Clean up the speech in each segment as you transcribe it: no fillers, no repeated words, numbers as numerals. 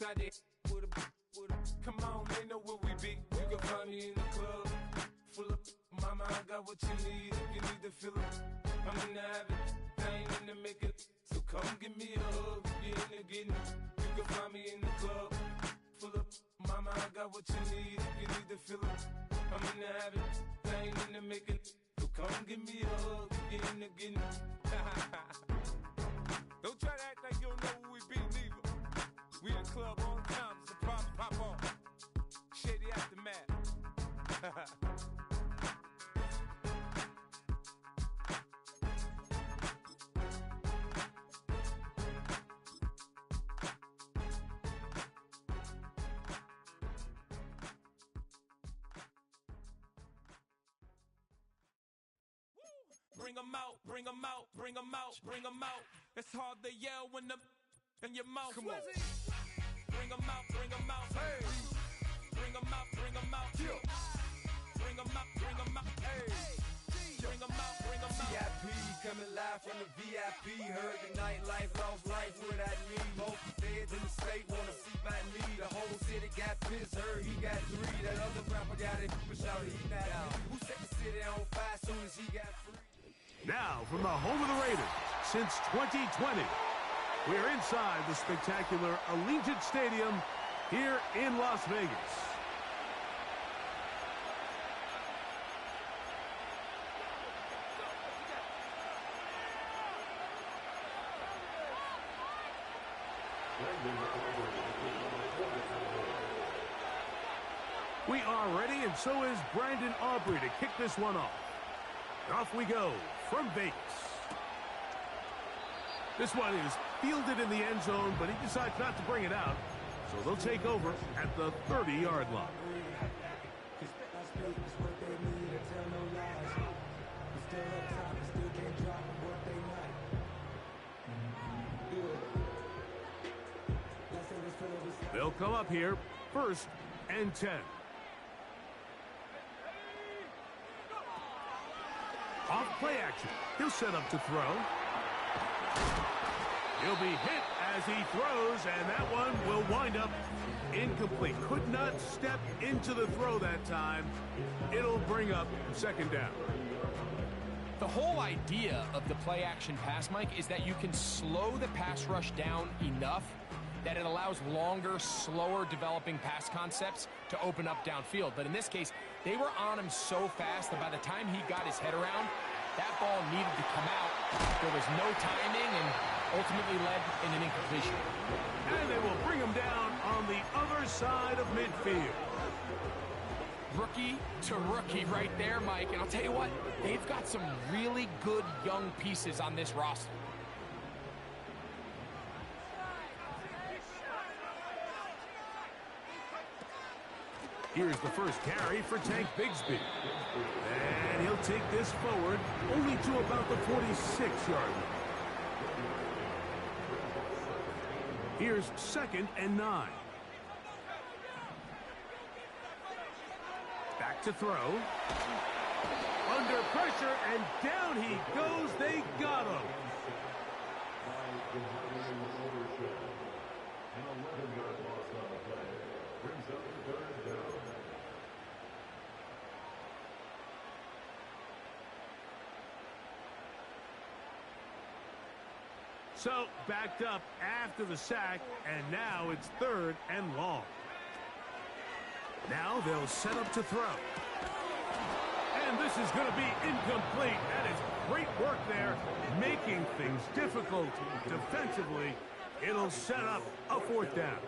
inside the with a. Come on, they know where we be. You can find me in the club, full of. Mama, I got what you need if you need to feel it. I'm in the habit, I ain't in the making. So come give me a hug if you're in the getting. You can find me in the club, full of. Mama, I got what you need if you need to feel it. I'm in the habit, I ain't in the making. So come give me a hug if you're in the getting. Don't try to act like you don't know who we be, neither. We in the club all the time, it's a problem, pop on. Shady aftermath. Bring 'em out, bring 'em out, bring 'em out, bring 'em out. It's hard to yell when the in your mouth. Come on. Bring 'em out, bring 'em out. Hey. Bring 'em out, bring 'em out. Yeah. Bring 'em out, bring 'em out. Hey. Bring 'em out, bring 'em out. VIP coming live from the VIP. Heard the nightlife, lost life without me. Multi feds in the state wanna see by me. The whole city got pissed, heard he got 3. That other rapper got it, but shouted he not out. Who set the city on fire soon as he got free? Now, from the home of the Raiders, since 2020, we're inside the spectacular Allegiant Stadium here in Las Vegas. We are ready, and so is Brandon Aubrey to kick this one off. Off we go from Vegas. This one is fielded in the end zone, but he decides not to bring it out. So they'll take over at the 30-yard line. They'll come up here, 1st and 10. Off play action. He'll set up to throw. He'll be hit as he throws, and that one will wind up incomplete. Could not step into the throw that time. It'll bring up 2nd down. The whole idea of the play action pass, Mike, is that you can slow the pass rush down enough that it allows longer, slower developing pass concepts to open up downfield. But in this case, they were on him so fast that by the time he got his head around, that ball needed to come out. There was no timing and ultimately led in an incompletion. And they will bring him down on the other side of midfield. Rookie to rookie right there, Mike. And I'll tell you what, they've got some really good young pieces on this roster. Here's the first carry for Tank Bigsby. And he'll take this forward only to about the 46-yard line. Here's 2nd and 9. Back to throw. Under pressure, and down he goes. They got him. So, backed up after the sack, and now it's 3rd and long. Now they'll set up to throw. And this is going to be incomplete. That is great work there, making things difficult defensively. It'll set up a 4th down.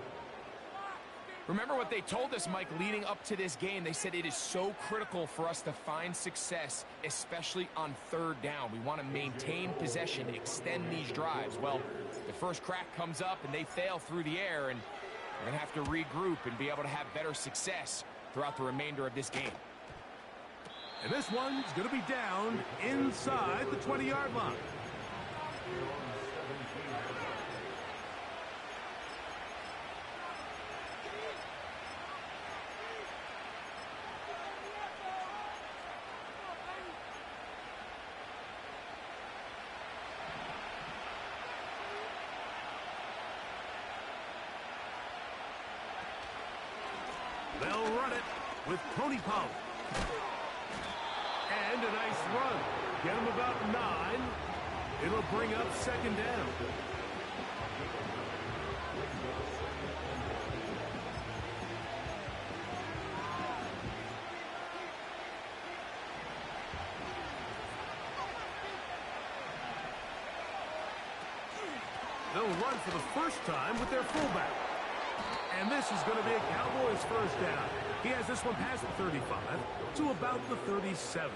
Remember what they told us, Mike, leading up to this game. They said it is so critical for us to find success, especially on 3rd down. We want to maintain possession, extend these drives. Well, the first crack comes up and they fail through the air, and we're going to have to regroup and be able to have better success throughout the remainder of this game. And this one's going to be down inside the 20-yard line. They'll run it with Tony Pollard. And a nice run. Get him about 9. It'll bring up second down. They'll run for the first time with their fullback. And this is going to be a Cowboys first down. He has this one past the 35 to about the 37.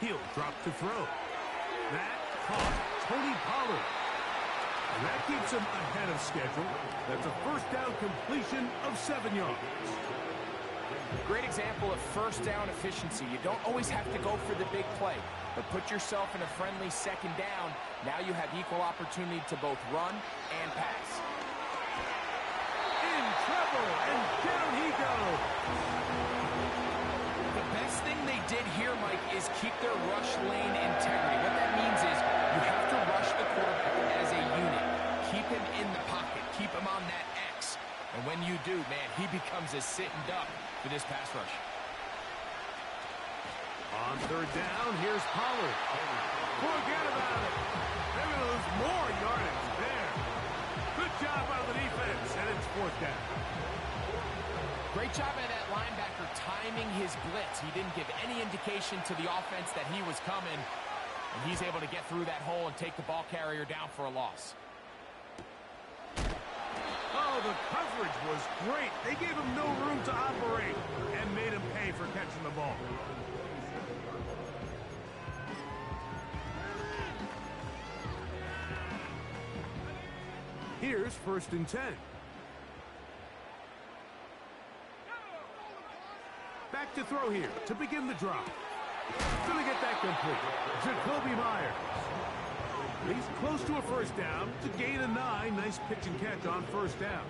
He'll drop to throw. That caught Tony Pollard. And that keeps him ahead of schedule. That's a first down completion of 7 yards. Great example of first down efficiency. You don't always have to go for the big play, but put yourself in a friendly second down. Now you have equal opportunity to both run and pass. In trouble, and down he goes. The best thing they did here, Mike, is keep their rush lane integrity. What that means is you have to rush the quarterback as a unit. Keep him in the pocket. Keep him on that X. And when you do, man, he becomes a sitting duck for this pass rush. On third down, here's Pollard. Forget about it. They're going to lose more yardage there. Good job by the defense, and it's fourth down. Great job by that linebacker timing his blitz. He didn't give any indication to the offense that he was coming, and he's able to get through that hole and take the ball carrier down for a loss. Oh, the coverage was great. They gave him no room to operate and made him pay for catching the ball. Here's first and 10. Back to throw here to begin the drive. Gonna get that complete. Jacoby Myers. He's close to a first down to gain a 9. Nice pitch and catch on first down.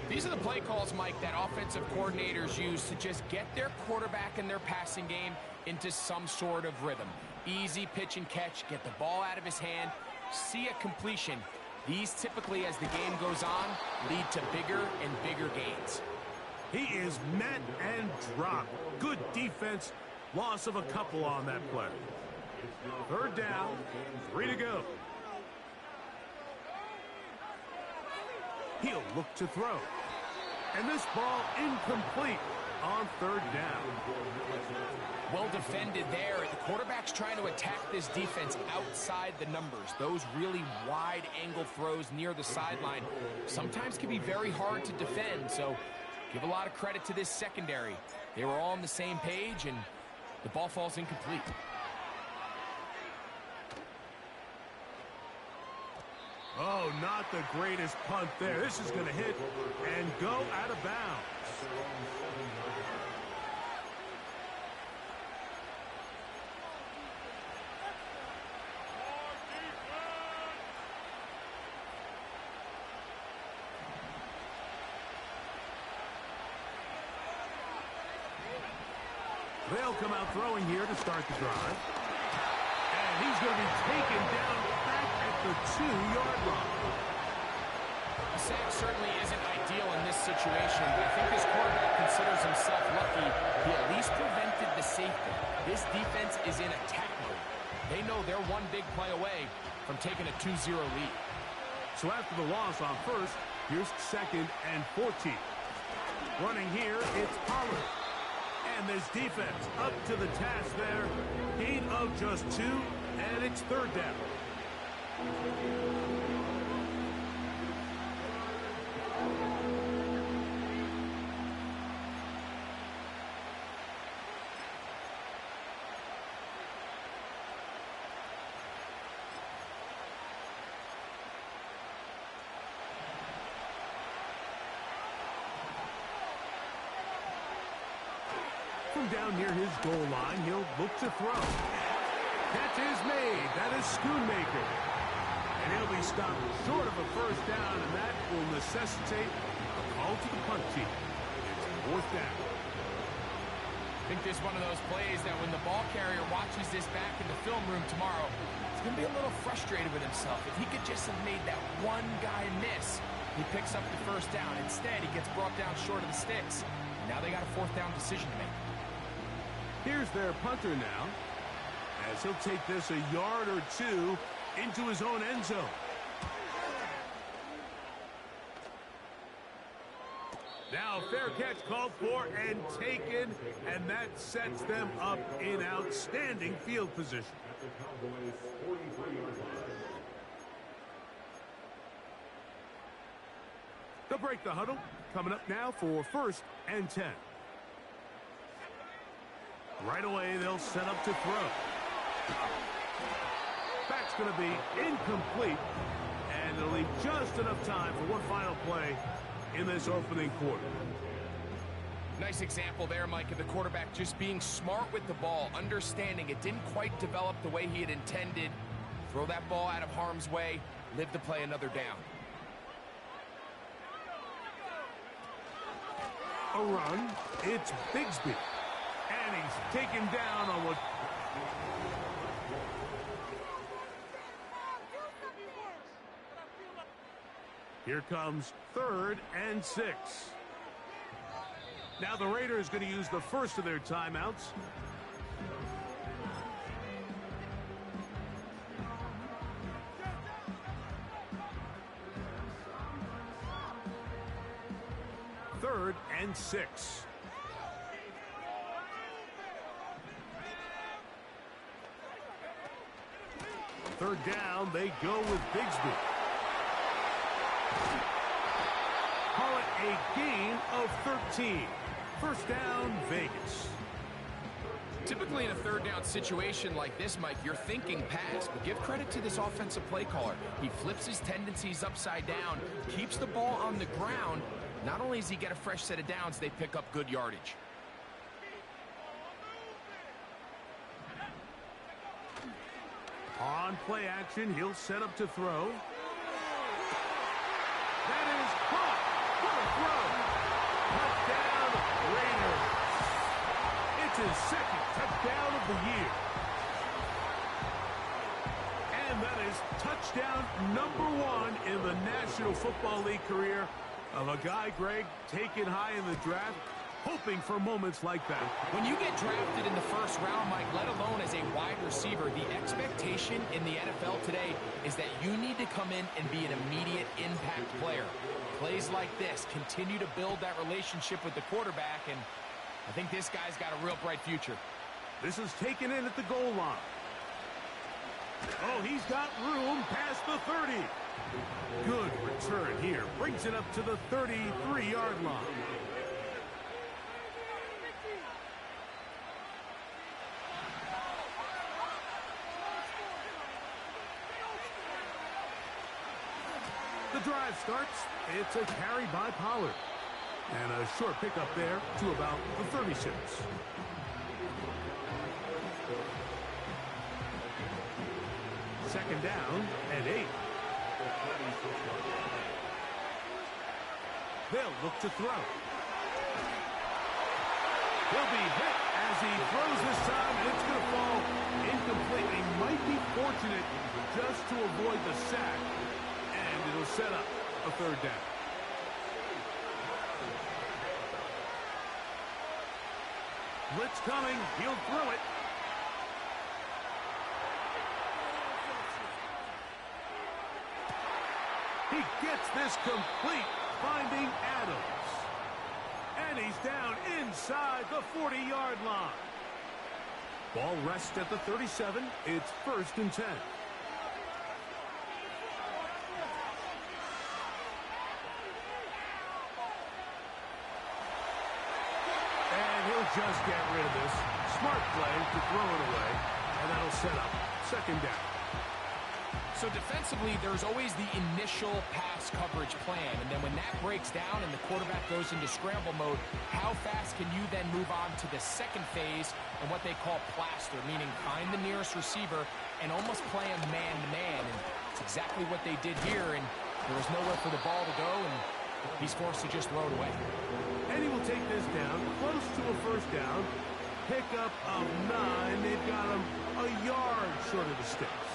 These are the play calls, Mike, that offensive coordinators use to just get their quarterback and their passing game into some sort of rhythm. Easy pitch and catch, get the ball out of his hand, see a completion. These typically, as the game goes on, lead to bigger and bigger gains. He is met and dropped. Good defense. Loss of a couple on that play. Third down, 3 to go. He'll look to throw. And this ball incomplete on third down. Well defended there. The quarterback's trying to attack this defense outside the numbers. Those really wide angle throws near the sideline sometimes can be very hard to defend. So give a lot of credit to this secondary. They were all on the same page, and the ball falls incomplete. Oh, not the greatest punt there. This is going to hit and go out of bounds. They'll come out throwing here to start the drive. And he's going to be taken down back at the 2-yard line. A sack certainly isn't ideal in this situation, but I think this quarterback considers himself lucky he at least prevented the safety. This defense is in attack mode. They know they're one big play away from taking a 2-0 lead. So after the loss on first, here's second and 14. Running here, it's Pollard. And this defense up to the task there. Gain of just 2, and it's third down. From down near his goal line, he'll look to throw. Catch is made. That is Schoonmaker. And he'll be stopped short of a first down, and that will necessitate a call to the punt team. It's fourth down. I think this is one of those plays that when the ball carrier watches this back in the film room tomorrow, he's going to be a little frustrated with himself. If he could just have made that one guy miss, he picks up the first down. Instead, he gets brought down short of the sticks. Now they got a fourth down decision to make. Here's their punter now, as he'll take this a yard or two into his own end zone. Now fair catch called for and taken, and that sets them up in outstanding field position. They'll break the huddle. Coming up now for 1st and 10. Right away, they'll set up to throw. Back's going to be incomplete, and it'll leave just enough time for one final play in this opening quarter. Nice example there, Mike, of the quarterback just being smart with the ball, understanding it didn't quite develop the way he had intended. Throw that ball out of harm's way, live to play another down. A run, it's Bigsby, and he's taken down on what... Here comes 3rd and 6. Now the Raiders going to use the first of their timeouts. Third and 6. Third down, they go with Bigsby. Call it a gain of 13. First down, Vegas. Typically in a third down situation like this, Mike, you're thinking pass, but give credit to this offensive play caller. He flips his tendencies upside down, keeps the ball on the ground. Not only does he get a fresh set of downs, they pick up good yardage. On play action, he'll set up to throw. That is caught. What a throw. Touchdown, Raiders. It's his second touchdown of the year. And that is touchdown number 1 in the National Football League career of a guy, Greg, taken high in the draft, hoping for moments like that. When you get drafted in the first round, Mike, let alone as a wide receiver, the expectation in the NFL today is that you need to come in and be an immediate impact player. Plays like this continue to build that relationship with the quarterback, and I think this guy's got a real bright future. This is taken in at the goal line. Oh, he's got room past the 30. Good return here. Brings it up to the 33-yard line. The drive starts. It's a carry by Pollard. And a short pickup there to about the 36. Second down and 8. They'll look to throw. He'll be hit as he throws this time, and it's going to fall incomplete. He might be fortunate just to avoid the sack, and it'll set up a third down. Blitz coming. He'll throw it. He gets this complete, finding Adams. And he's down inside the 40-yard line. Ball rests at the 37. It's 1st and 10. And he'll just get rid of this. Smart play to throw it away. And that'll set up 2nd down. So defensively, there's always the initial pass coverage plan, and then when that breaks down and the quarterback goes into scramble mode, how fast can you then move on to the second phase and what they call plaster, meaning find the nearest receiver and almost play him man-to-man, and it's exactly what they did here, and there was nowhere for the ball to go, and he's forced to just throw it away. And he will take this down close to a first down pickup of 9. They've got him a yard short of the sticks.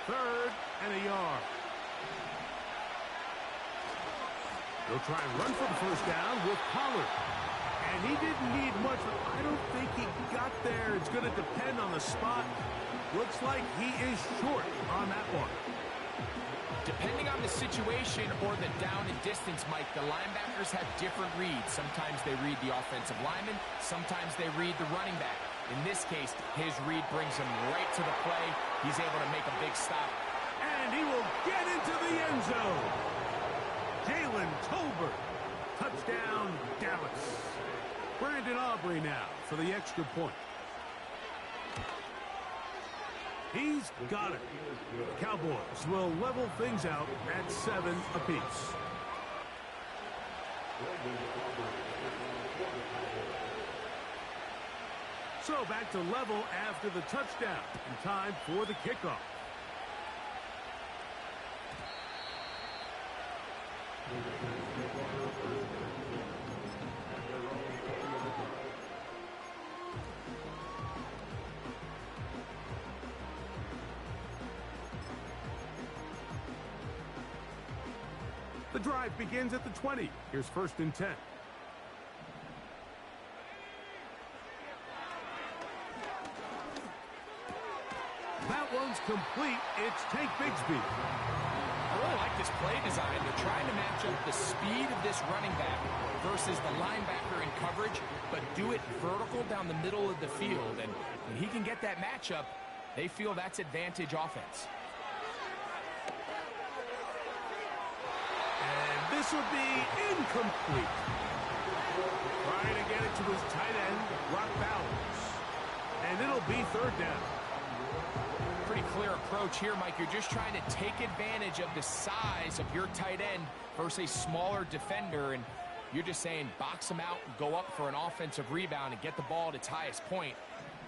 3rd and a yard. They'll try and run for the first down with Pollard. And he didn't need much. I don't think he got there. It's going to depend on the spot. Looks like he is short on that one. Depending on the situation or the down and distance, Mike, the linebackers have different reads. Sometimes they read the offensive lineman. Sometimes they read the running back. In this case, his read brings him right to the play. He's able to make a big stop. And he will get into the end zone. Jalen Tolbert. Touchdown, Dallas. Brandon Aubrey now for the extra point. He's got it. The Cowboys will level things out at 7 apiece. So back to level after the touchdown. And time for the kickoff. The drive begins at the 20. Here's 1st and 10. That one's complete. It's Tank Bigsby. I really like this play design. They're trying to match up the speed of this running back versus the linebacker in coverage, but do it vertical down the middle of the field. And when he can get that matchup, they feel that's advantage offense. This will be incomplete. Trying to get it to his tight end, Rock Bowers. And it'll be 3rd down. Pretty clear approach here, Mike. You're just trying to take advantage of the size of your tight end versus a smaller defender. And you're just saying box him out and go up for an offensive rebound and get the ball at its highest point.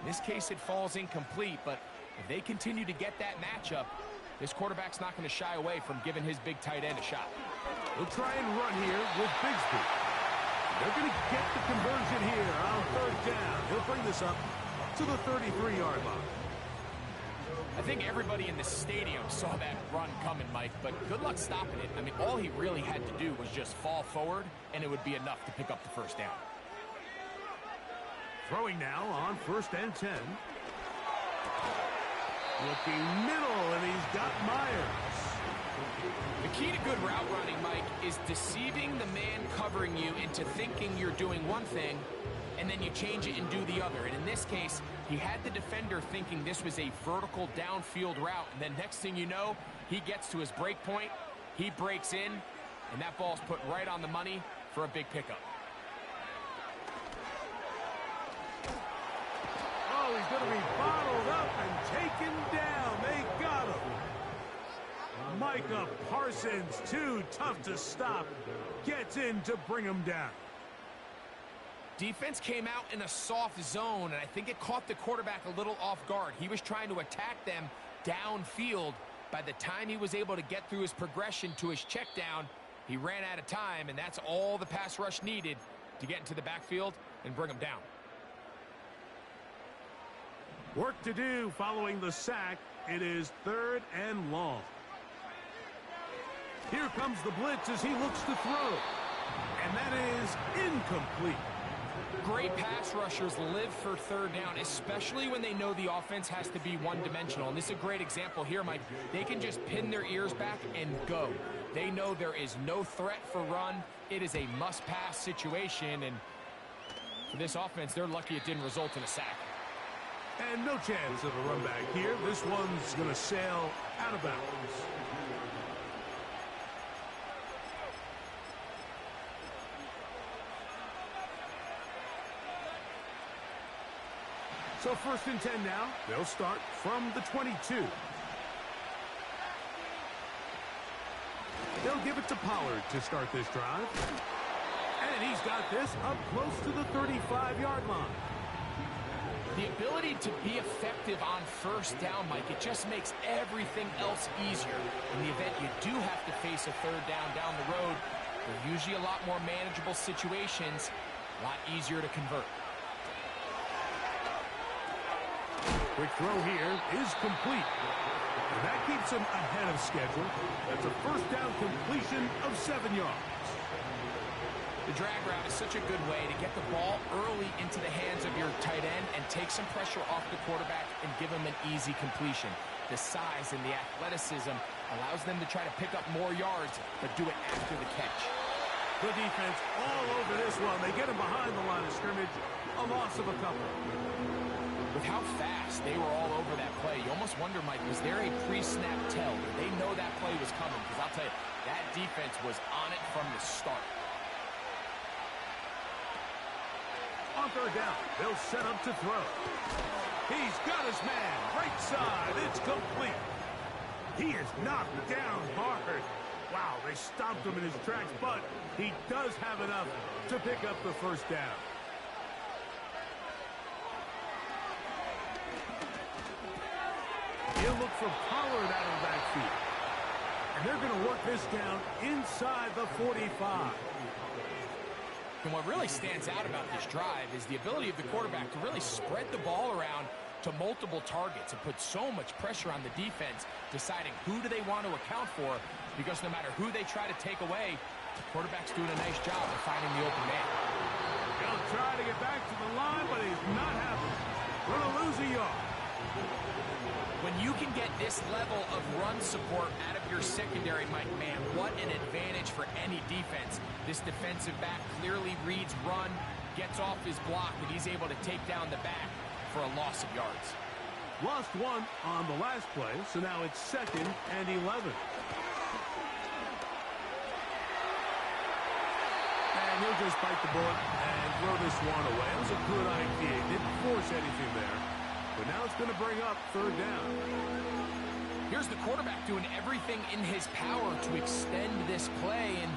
In this case, it falls incomplete. But if they continue to get that matchup, this quarterback's not going to shy away from giving his big tight end a shot. He'll try and run here with Bigsby. They're going to get the conversion here on 3rd down. He'll bring this up to the 33-yard line. I think everybody in the stadium saw that run coming, Mike, but good luck stopping it. I mean, all he really had to do was just fall forward, and it would be enough to pick up the 1st down. Throwing now on 1st and 10. Looking middle, and he's got Myers. The key to good route running, Mike, is deceiving the man covering you into thinking you're doing one thing, and then you change it and do the other. And in this case, he had the defender thinking this was a vertical downfield route, and then next thing you know, he gets to his break point, he breaks in, and that ball's put right on the money for a big pickup. Oh, he's going to be bottled up and taken down. They got him. Micah Parsons, too tough to stop, gets in to bring him down. Defense came out in a soft zone, and I think it caught the quarterback a little off guard. He was trying to attack them downfield. By the time he was able to get through his progression to his check down, he ran out of time, and that's all the pass rush needed to get into the backfield and bring him down. Work to do following the sack. It is 3rd and long. Here comes the blitz as he looks to throw. And that is incomplete. Great pass rushers live for 3rd down, especially when they know the offense has to be one-dimensional. And this is a great example here, Mike. They can just pin their ears back and go. They know there is no threat for run. It is a must-pass situation. And for this offense, they're lucky it didn't result in a sack. And no chance of a run back here. This one's going to sail out of bounds. So 1st and 10 now. They'll start from the 22. They'll give it to Pollard to start this drive. And he's got this up close to the 35-yard line. The ability to be effective on 1st down, Mike, it just makes everything else easier. In the event you do have to face a 3rd down the road, they're usually a lot more manageable situations, a lot easier to convert. Quick throw here is complete. And that keeps him ahead of schedule. That's a first down completion of 7 yards. The drag route is such a good way to get the ball early into the hands of your tight end and take some pressure off the quarterback and give him an easy completion. The size and the athleticism allows them to try to pick up more yards, but do it after the catch. The defense all over this one. They get him behind the line of scrimmage. A loss of a couple. With how fast they were all over that play, you almost wonder, Mike, was there a pre-snap tell? Did they know that play was coming? Because I'll tell you, that defense was on it from the start. On third down, they'll set up to throw. He's got his man. Right side. It's complete. He is knocked down hard. Wow, they stopped him in his tracks, but he does have enough to pick up the first down. He'll look for Pollard out of the backfield. And they're going to work this down inside the 45. And what really stands out about this drive is the ability of the quarterback to really spread the ball around to multiple targets and put so much pressure on the defense, deciding who do they want to account for, because no matter who they try to take away, the quarterback's doing a nice job of finding the open man. He'll try to get back to the line, but he's not happening. Going to lose a yard. When you can get this level of run support out of your secondary, Mike, man, what an advantage for any defense. This defensive back clearly reads run, gets off his block, and he's able to take down the back for a loss of yards. Lost one on the last play, so now it's 2nd and 11. And he'll just bite the bullet and throw this one away. It was a good idea. Didn't force anything there. But now it's going to bring up third down. Here's the quarterback doing everything in his power to extend this play, and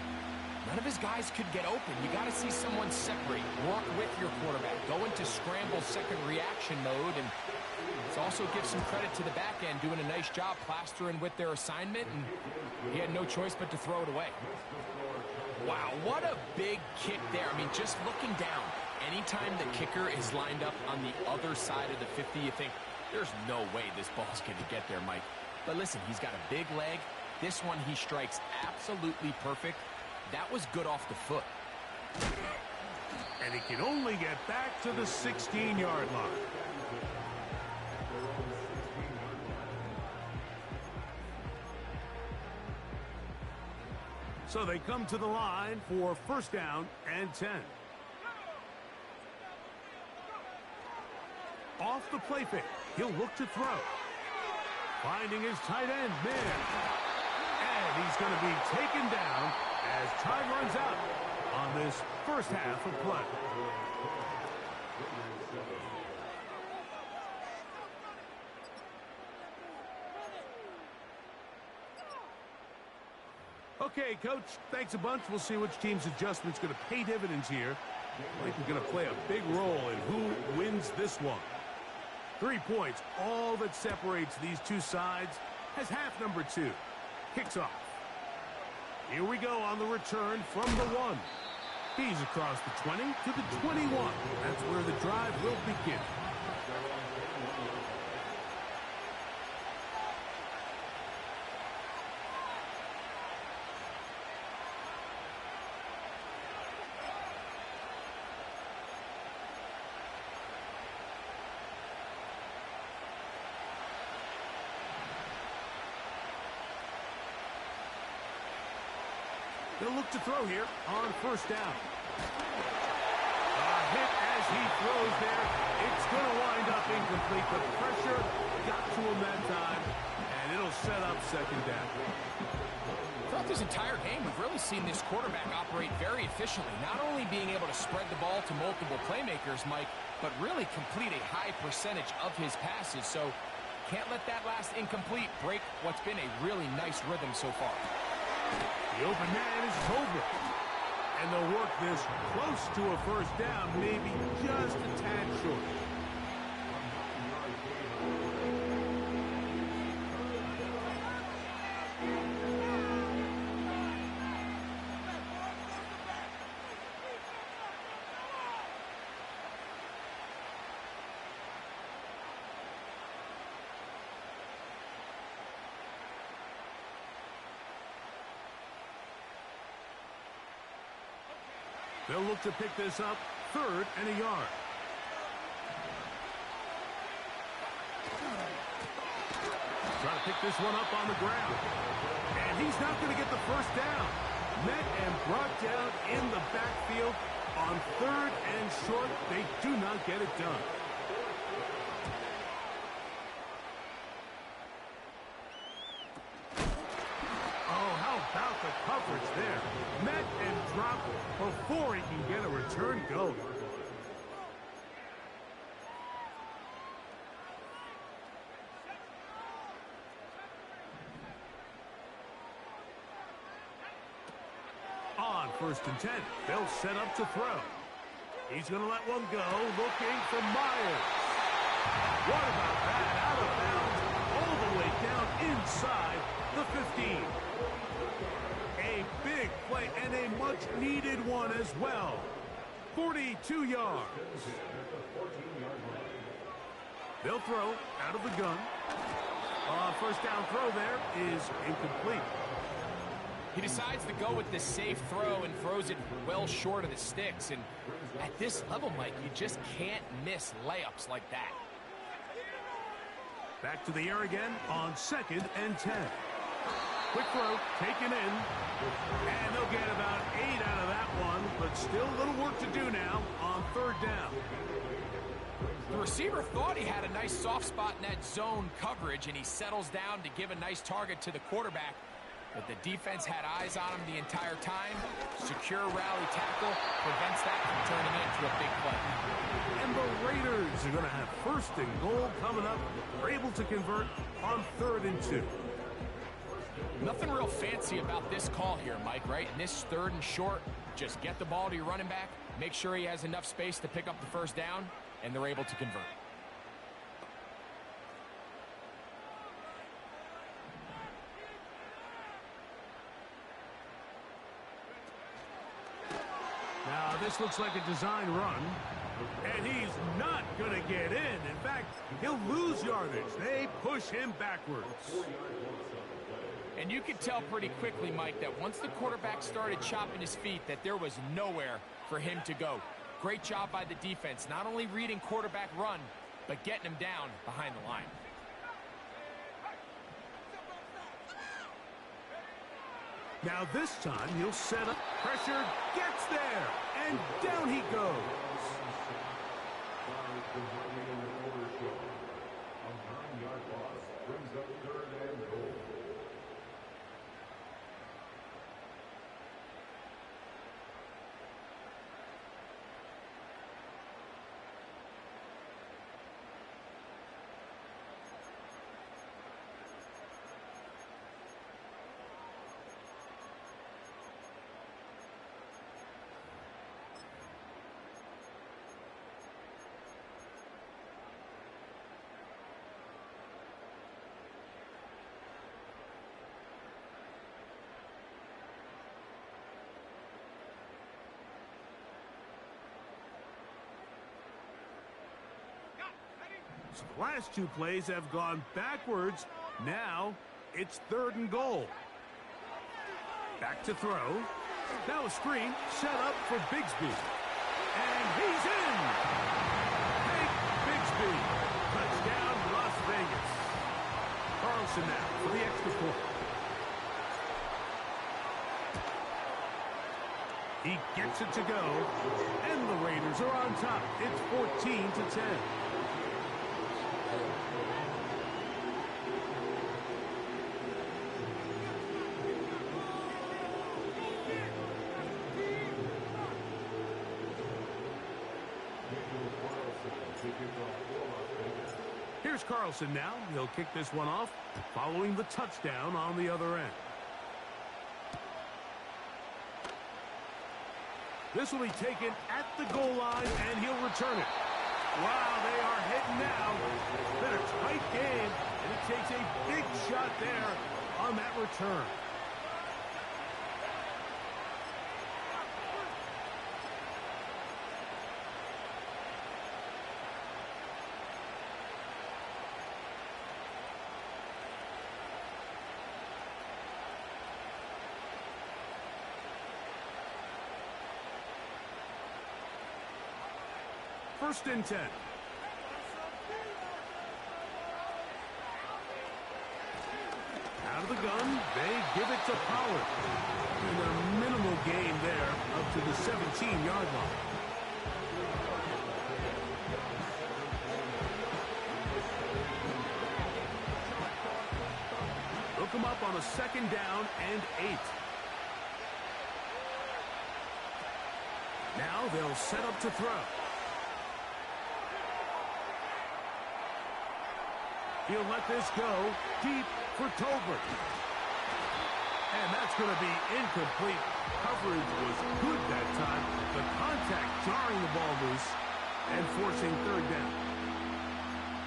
none of his guys could get open. You got to see someone separate, work with your quarterback, go into scramble second reaction mode, and it also gives some credit to the back end doing a nice job plastering with their assignment, and he had no choice but to throw it away. Wow, what a big kick there. I mean, just looking down, anytime the kicker is lined up on the other side of the 50, you think, there's no way this ball's going to get there, Mike. But listen, he's got a big leg. This one he strikes absolutely perfect. That was good off the foot. And he can only get back to the 16-yard line. So they come to the line for first down and 10. Off the play fake, he'll look to throw. Finding his tight end, man. And he's going to be taken down as time runs out on this first half of play. Okay, Coach, thanks a bunch. We'll see which team's adjustment's going to pay dividends here. I think we're going to play a big role in who wins this one. 3 points, all that separates these two sides, as half number 2 kicks off. Here we go on the return from the 1. He's across the 20 to the 21. That's where the drive will begin. They'll look to throw here on first down. A hit as he throws there. It's going to wind up incomplete. The pressure got to him that time, and it'll set up second down. Throughout this entire game, we've really seen this quarterback operate very efficiently, not only being able to spread the ball to multiple playmakers, Mike, but really complete a high percentage of his passes. So can't let that last incomplete break what's been a really nice rhythm so far. The open man is Cobra. And they'll work this close to a first down, maybe just a tad short. They'll look to pick this up, 3rd and a yard. Trying to pick this one up on the ground. And he's not going to get the first down. Met and brought down in the backfield on 3rd and short. They do not get it done. Oh, how about the coverage there? Met and dropped before he can get a return going. On 1st and 10, they'll set up to throw. He's going to let one go, looking for Myers. What about that? Out of bounds, all the way down inside the 15. A big play and a much-needed one as well. 42 yards. They'll throw out of the gun. First down throw there is incomplete. He decides to go with the safe throw and throws it well short of the sticks. And at this level, Mike, you just can't miss layups like that. Back to the air again on 2nd and 10. Quick throw, taken in. And they'll get about 8 out of that one, but still a little work to do now on 3rd down. The receiver thought he had a nice soft spot in that zone coverage, and he settles down to give a nice target to the quarterback. But the defense had eyes on him the entire time. Secure rally tackle prevents that from turning into a big play. And the Raiders are going to have 1st and goal coming up. They're able to convert on 3rd and 2. Nothing real fancy about this call here, Mike, right? In this 3rd and short, just get the ball to your running back, make sure he has enough space to pick up the first down, and they're able to convert. Now, this looks like a design run, and he's not going to get in. In fact, he'll lose yardage. They push him backwards. And you could tell pretty quickly, Mike, that once the quarterback started chopping his feet, that there was nowhere for him to go. Great job by the defense, not only reading quarterback run, but getting him down behind the line. Now this time he'll set up, pressure, gets there, and down he goes. So the last 2 plays have gone backwards. Now it's 3rd and goal. Back to throw. Now a screen set up for Bigsby. And he's in! Hank Bigsby. Touchdown, Las Vegas. Carlson now for the extra point. He gets it to go. And the Raiders are on top. It's 14-10. Here's Carlson now. He'll kick this one off, following the touchdown on the other end. This will be taken at the goal line, and he'll return it. Wow, they are hitting now. It's been a tight game, and it takes a big shot there on that return. First and 10. Out of the gun, they give it to Pollard. And a minimal gain there up to the 17-yard line. Hook him up on a second down and 8. Now they'll set up to throw. He'll let this go deep for Tolbert. And that's going to be incomplete. Coverage was good that time. The contact jarring the ball loose and forcing third down.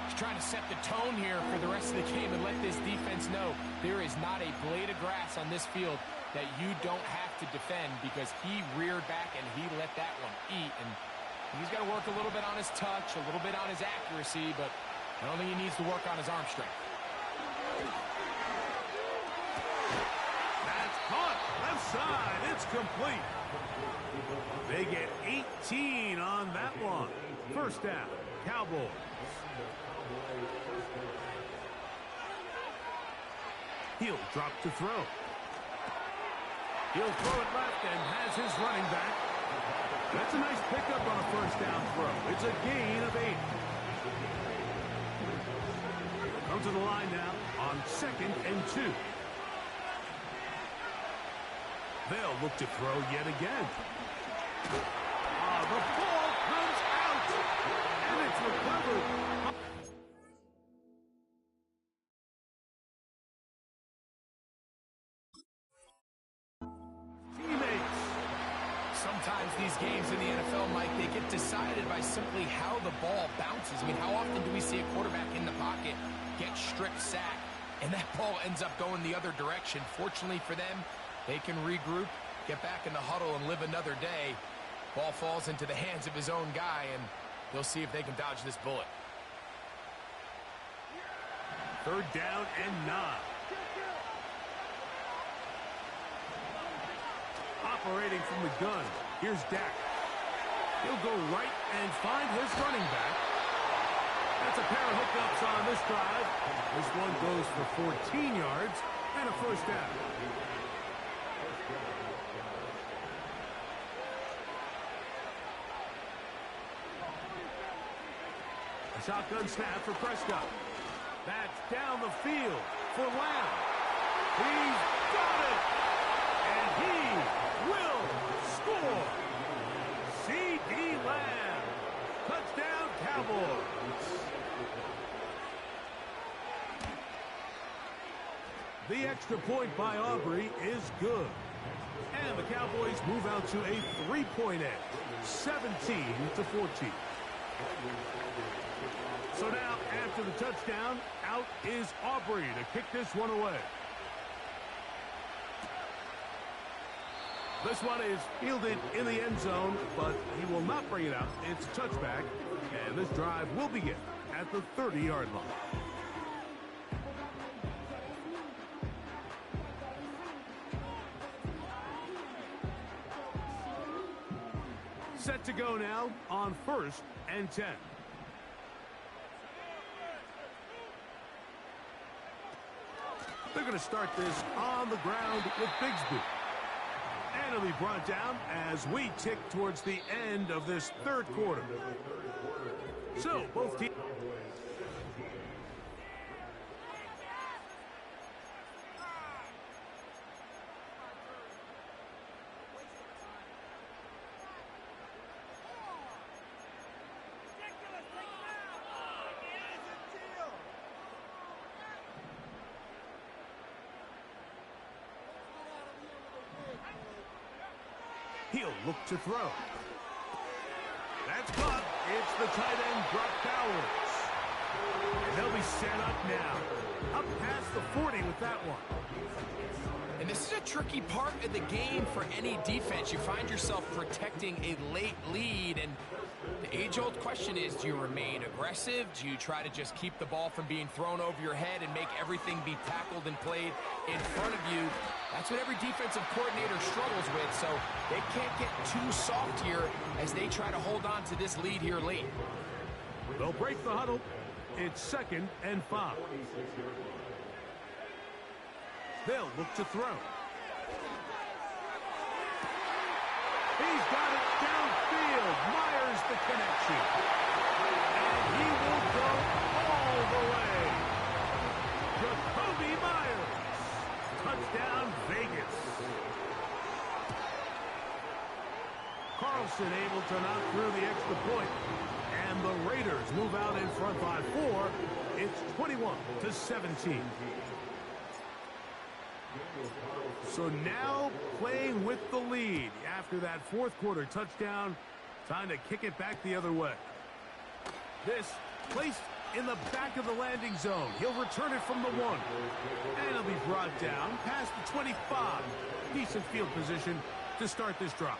He's trying to set the tone here for the rest of the game and let this defense know there is not a blade of grass on this field that you don't have to defend, because he reared back and he let that one eat. And he's got to work a little bit on his touch, a little bit on his accuracy, but I don't think he needs to work on his arm strength. That's caught. Left side. It's complete. They get 18 on that one. First down. Cowboys. He'll drop to throw. He'll throw it left and has his running back. That's a nice pickup on a first down throw. It's a gain of 8. Come to the line now on 2nd and 2. They'll look to throw yet again. The ball comes out, and it's recovered. Teammates. Sometimes these games in the NFL, Mike, they get decided by simply how the ball bounces. I mean, how often do we see a quarterback in the pocket get strip sacked, and that ball ends up going the other direction? Fortunately for them, they can regroup, get back in the huddle, and live another day. Ball falls into the hands of his own guy, and they'll see if they can dodge this bullet. Third down and 9. Operating from the gun, here's Dak. He'll go right and find his running back. That's a pair of hookups on this drive. This one goes for 14 yards and a first down. A shotgun snap for Prescott. That's down the field for Lamb. He's got it! And he will score! C.D. Lamb. Touchdown, Cowboys. The extra point by Aubrey is good. And the Cowboys move out to a 3-point edge, 17-14. So now, after the touchdown, out is Aubrey to kick this one away. This one is fielded in the end zone, but he will not bring it out. It's a touchback, and this drive will begin at the 30-yard line. Set to go now on 1st and 10. They're going to start this on the ground with Bigsby. And it'll be brought down as we tick towards the end of this third quarter. So, both teams... He'll look to throw. That's caught. It's the tight end, Brock Bowers. And they'll be set up now. Up past the 40 with that one. And this is a tricky part of the game for any defense. You find yourself protecting a late lead, and The age-old question is, do you remain aggressive? Do you try to just keep the ball from being thrown over your head and make everything be tackled and played in front of you? That's what every defensive coordinator struggles with, so they can't get too soft here as they try to hold on to this lead here late. They'll break the huddle. It's 2nd and 5. They'll look to throw. He's got it downfield. Myers the connection. And he will go all the way. Jacoby Myers. Touchdown, Vegas. Carlson able to knock through the extra point. And the Raiders move out in front by 4. It's 21-17. So now playing with the lead after that fourth quarter touchdown. Time to kick it back the other way. This placed in the back of the landing zone. He'll return it from the 1. And it'll be brought down past the 25. Decent field position to start this drive.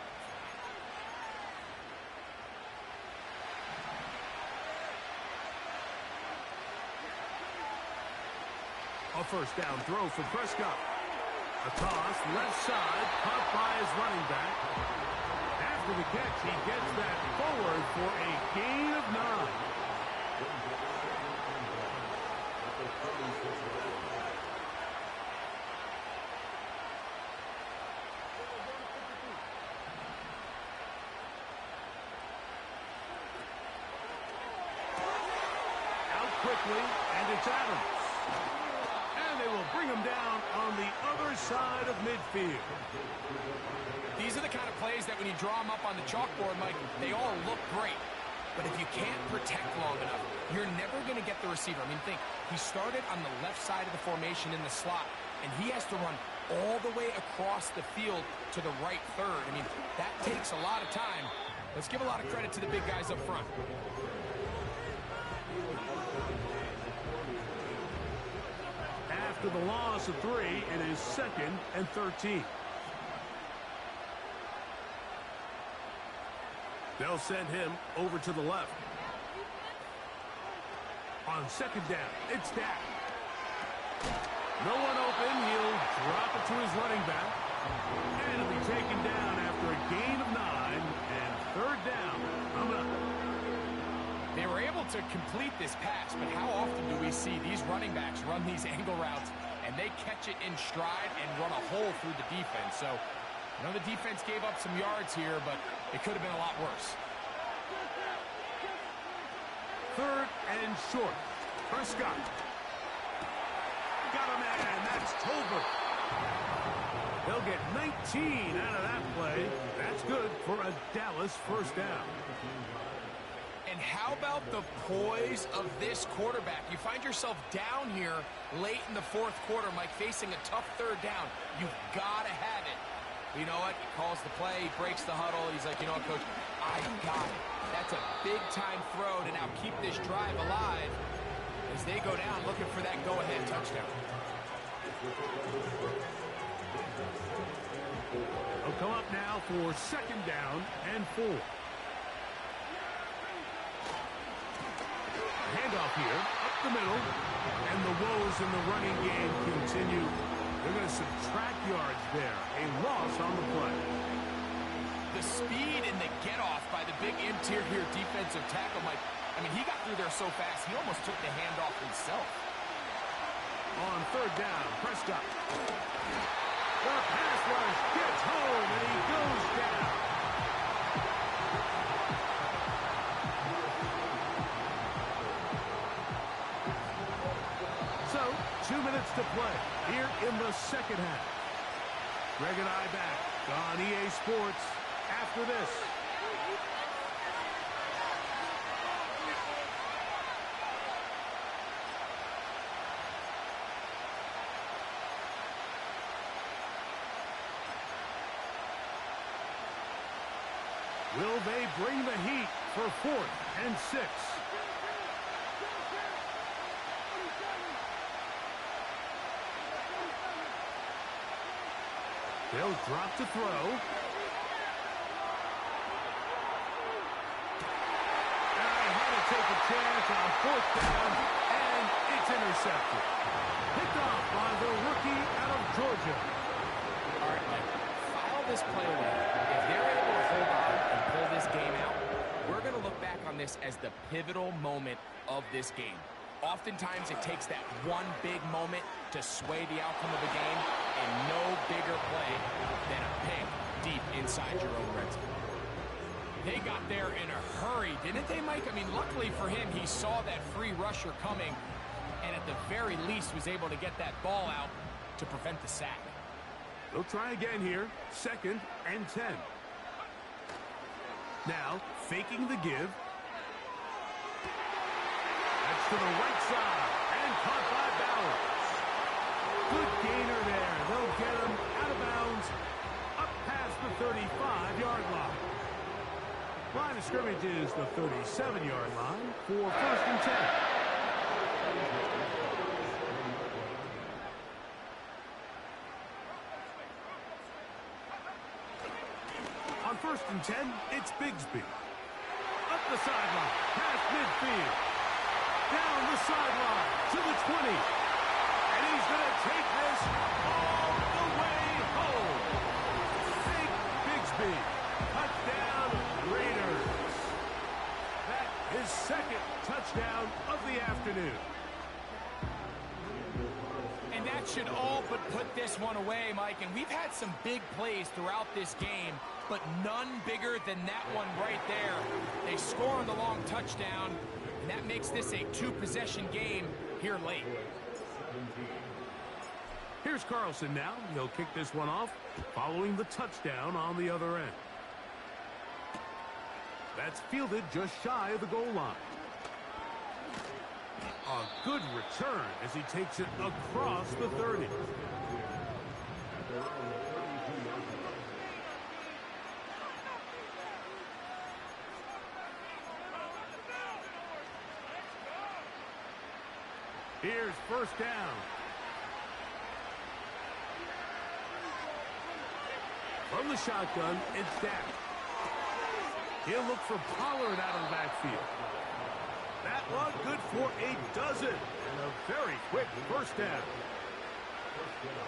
A first down throw for Prescott. A toss, left side, caught by his running back. After the catch, he gets that forward for a gain of 9. Out quickly, and it's Adams. They will bring him down on the other side of midfield. These are the kind of plays that when you draw them up on the chalkboard, Mike, they all look great. But if you can't protect long enough, you're never going to get the receiver. I mean, think, he started on the left side of the formation in the slot, and he has to run all the way across the field to the right third. I mean, that takes a lot of time. Let's give a lot of credit to the big guys up front. After the loss of 3, it is 2nd and 13. They'll send him over to the left. On 2nd down, it's Dak. No one open. He'll drop it to his running back. And it'll be taken down after a gain of 9 and 3rd down. Coming up. They were able to complete this pass, but how often do we see these running backs run these angle routes and they catch it in stride and run a hole through the defense? So, I know the defense gave up some yards here, but it could have been a lot worse. 3rd and short. Prescott. Got a man. That's Tolbert. They'll get 19 out of that play. That's good for a Dallas first down. And how about the poise of this quarterback? You find yourself down here late in the fourth quarter, Mike, facing a tough 3rd down. You've got to have it. You know what? He calls the play, he breaks the huddle. He's like, you know what, Coach? I got it. That's a big-time throw to now keep this drive alive as they go down looking for that go-ahead touchdown. They'll come up now for 2nd down and 4. Handoff here, up the middle, and the woes in the running game continue. They're going to subtract yards there. A loss on the play. The speed and the get-off by the big interior defensive tackle, Mike. I mean, he got through there so fast, he almost took the handoff himself. On 3rd down, Prescott. The pass rush gets home, and he goes down. So, 2 minutes to play here in the 2nd half. Greg and I back on EA Sports after this. Will they bring the heat for 4th and 6? They'll drop to throw. chance on fourth down, and it's intercepted. Picked off by the rookie out of Georgia. All right, Mike, file this play away. If they're able to hold on and pull this game out, we're going to look back on this as the pivotal moment of this game. Oftentimes, it takes that one big moment to sway the outcome of the game, and no bigger play than a pick deep inside your own red zone. They got there in a hurry, didn't they, Mike? I mean, luckily for him, he saw that free rusher coming, and at the very least was able to get that ball out to prevent the sack. They'll try again here. 2nd and 10. Now, faking the give. That's to the right side, and caught by Bowers. Good gainer there. They'll get him out of bounds, up past the 35-yard line. Line of scrimmage is the 37-yard line for 1st and 10. On 1st and 10, it's Bigsby. Up the sideline, past midfield. Down the sideline to the 20. And he's going to take this all the way home. Big Bigsby. Touchdown, Raiders. That is 2nd touchdown of the afternoon. And that should all but put this one away, Mike. And we've had some big plays throughout this game, but none bigger than that one right there. They score on the long touchdown, and that makes this a 2-possession game here late. Here's Carlson now. He'll kick this one off, following the touchdown on the other end. That's fielded just shy of the goal line. A good return as he takes it across the 30. Here's 1st down. From the shotgun, it's Dak. He'll look for Pollard out of the backfield. That one good for a dozen. And a very quick 1st down.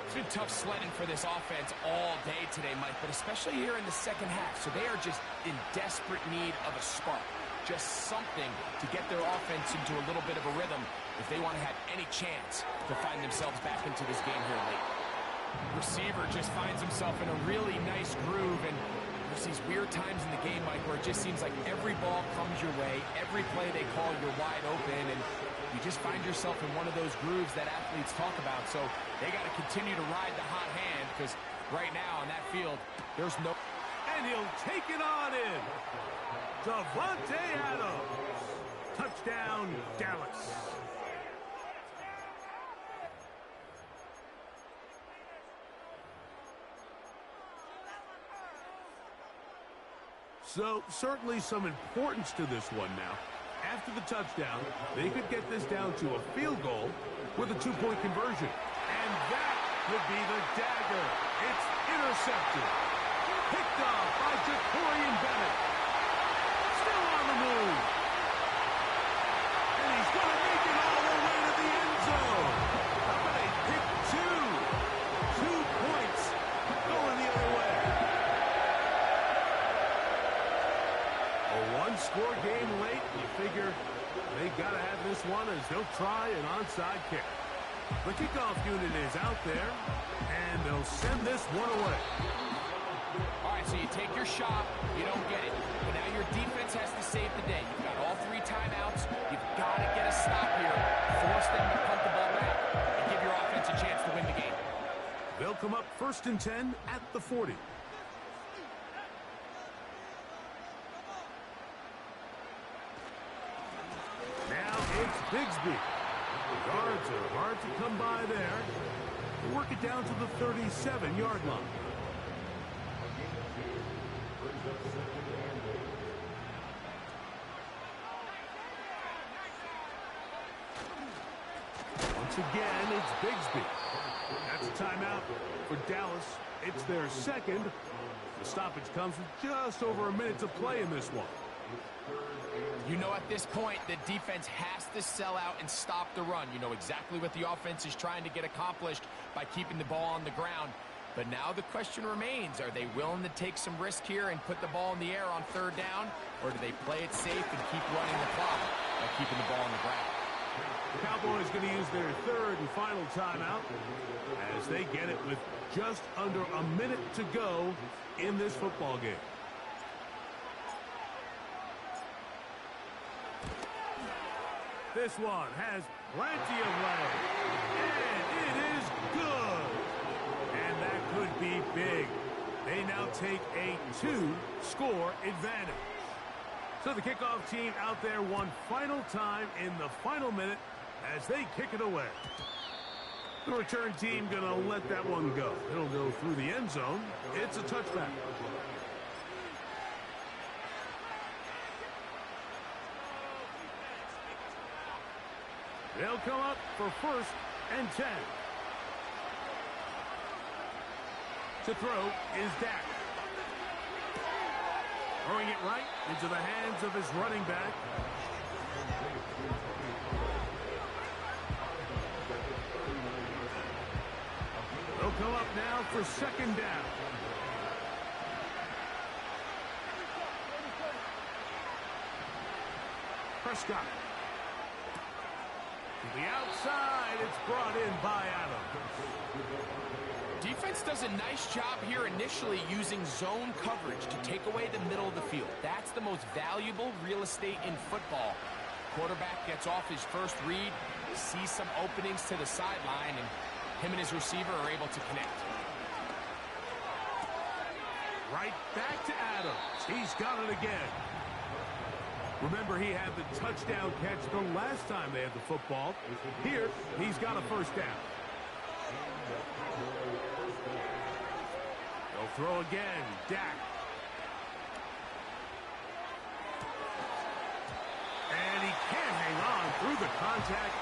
It's been tough sledding for this offense all day today, Mike, but especially here in the second half. So they are just in desperate need of a spark. Just something to get their offense into a little bit of a rhythm if they want to have any chance to find themselves back into this game here late. Receiver just finds himself in a really nice groove, and there's these weird times in the game, Mike, where it just seems like every ball comes your way, every play they call, you're wide open, and you just find yourself in one of those grooves that athletes talk about. So they got to continue to ride the hot hand, because right now on that field, there's no... And he'll take it on in. Davante Adams. Touchdown, Dallas. So, certainly some importance to this one now. After the touchdown, they could get this down to a field goal with a 2-point conversion. And that would be the dagger. It's intercepted. Picked off by Jacorian Bennett. Still on the move. And he's going to make it all the way to the end zone. How about a pick 2? 2 points going the other way. A one-score game late. You figure they got to have this one as they'll try an onside kick. The kickoff unit is out there, and they'll send this one away. All right, so you take your shot, you don't get it. But now your defense has to save the day. You've got all 3 timeouts. You've got to get a stop here. Force them to punt the ball back and give your offense a chance to win the game. They'll come up 1st and 10 at the 40. Now it's Bigsby. The guards are hard to come by there. They work it down to the 37-yard line. Once again, it's Bigsby. That's a timeout for Dallas. It's their second. The stoppage comes with just over a minute to play in this one. You know at this point the defense has to sell out and stop the run. You know exactly what the offense is trying to get accomplished by keeping the ball on the ground. But now the question remains, are they willing to take some risk here and put the ball in the air on third down? Or do they play it safe and keep running the clock by keeping the ball on the ground? The Cowboys going to use their third and final timeout as they get it with just under a minute to go in this football game. This one has plenty of leg, and it is good. And that could be big. They now take a 2-score advantage. So the kickoff team out there one final time in the final minute as they kick it away. The return team going to let that one go. It'll go through the end zone. It's a touchback. They'll come up for 1st and 10. To throw is Dak. Throwing it right into the hands of his running back. They'll come up now for 2nd down. Prescott. To the outside, it's brought in by Adams. Defense does a nice job here initially using zone coverage to take away the middle of the field. That's the most valuable real estate in football. Quarterback gets off his first read, sees some openings to the sideline, and him and his receiver are able to connect. Right back to Adams. He's got it again. Remember, he had the touchdown catch the last time they had the football. Here, he's got a 1st down. They'll throw again. Dak. And he can't hang on through the contact.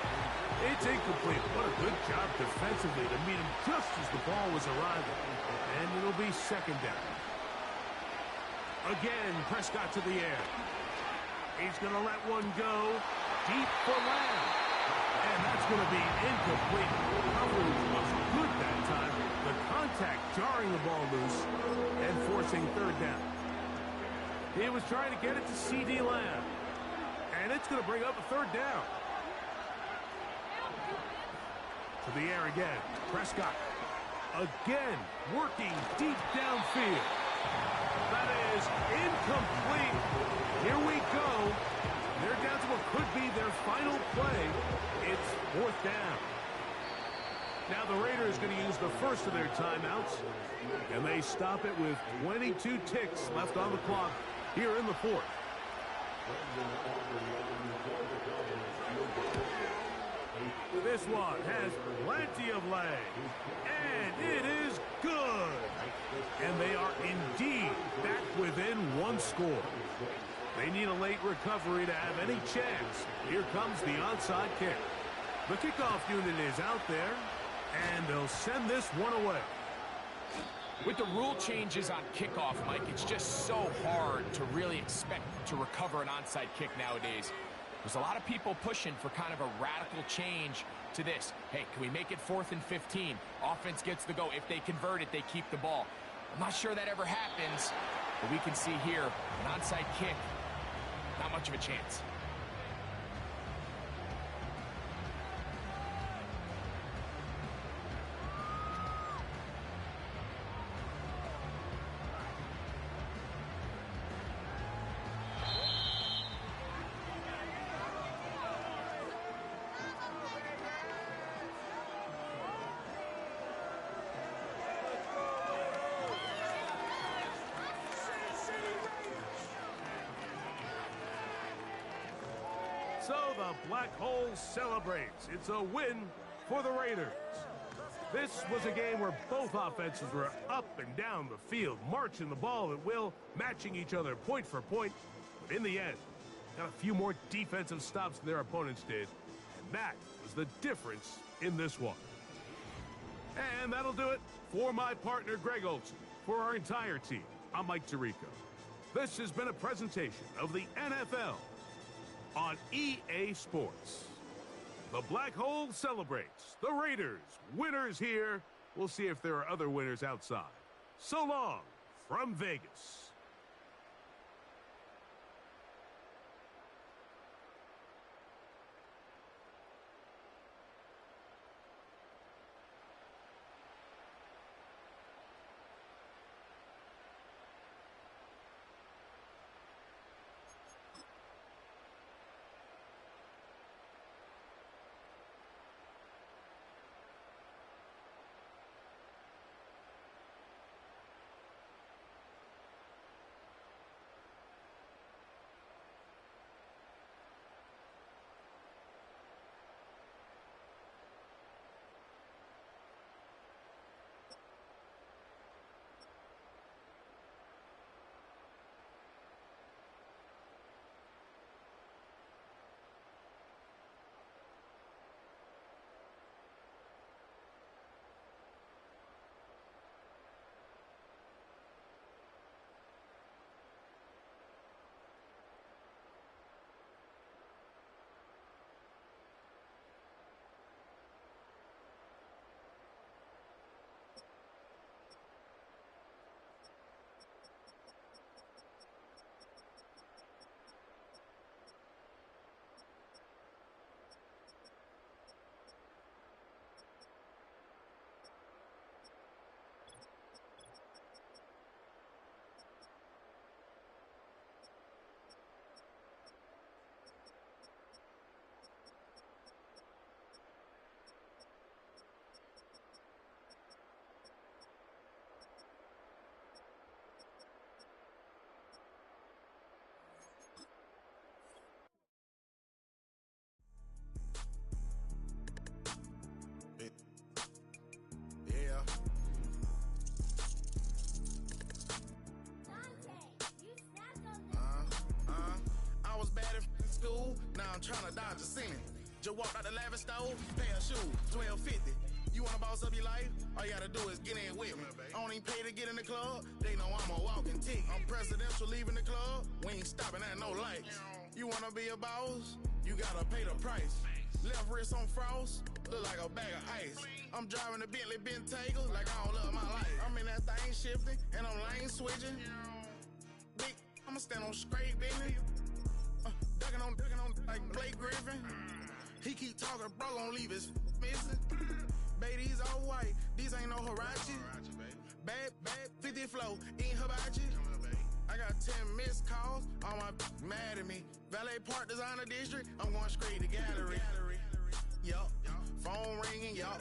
It's incomplete. What a good job defensively to meet him just as the ball was arriving. And it'll be 2nd down. Again, Prescott to the air. He's going to let one go deep for Lamb. And that's going to be incomplete. Coverage was good that time. The contact jarring the ball loose and forcing 3rd down. He was trying to get it to C.D. Lamb. And it's going to bring up a 3rd down. To the air again. Prescott. Again, working deep downfield. That is incomplete. Here we go. They're down to what could be their final play. It's 4th down. Now the Raiders going to use the first of their timeouts. And they stop it with 22 ticks left on the clock here in the 4th. This one has plenty of leg. And it is good. And they are indeed back within 1 score. They need a late recovery to have any chance. Here comes the onside kick. The kickoff unit is out there, and they'll send this one away. With the rule changes on kickoff, Mike, it's just so hard to really expect to recover an onside kick nowadays. There's a lot of people pushing for kind of a radical change to this. Hey, can we make it 4th and 15? Offense gets the go. If they convert it, they keep the ball. I'm not sure that ever happens, but we can see here an onside kick, not much of a chance. So the Black Hole celebrates. It's a win for the Raiders. This was a game where both offenses were up and down the field, marching the ball at will, matching each other point for point. But in the end, got a few more defensive stops than their opponents did. And that was the difference in this one. And that'll do it for my partner, Greg Olson. For our entire team, I'm Mike Tirico. This has been a presentation of the NFL on EA Sports. The Black Hole celebrates. The Raiders, winners here. We'll see if there are other winners outside. So long from Vegas. Now I'm tryna dodge a sin. Just walked out the lavish stove, pay a shoe, $12.50. You wanna boss up your life? All you gotta do is get in with me. I don't even pay to get in the club. They know I'm a walking ticket. I'm presidential leaving the club. We ain't stopping at no lights. You wanna be a boss? You gotta pay the price. Left wrist on frost, look like a bag of ice. I'm driving the Bentley Bentayga like I don't love my life. I'm in that thing shifting and I'm lane switching. Big, I'ma stand on straight business. Ducking on like Blake Griffin. He keep talking, bro, gon' leave his missing. Baby, these all white, these ain't no Hirachi. Bad, 50 flow, ain't hibachi. I got 10 missed calls, all my mad at me. Valet Park Designer District, I'm going straight to gallery. Yup, phone ringing, yup.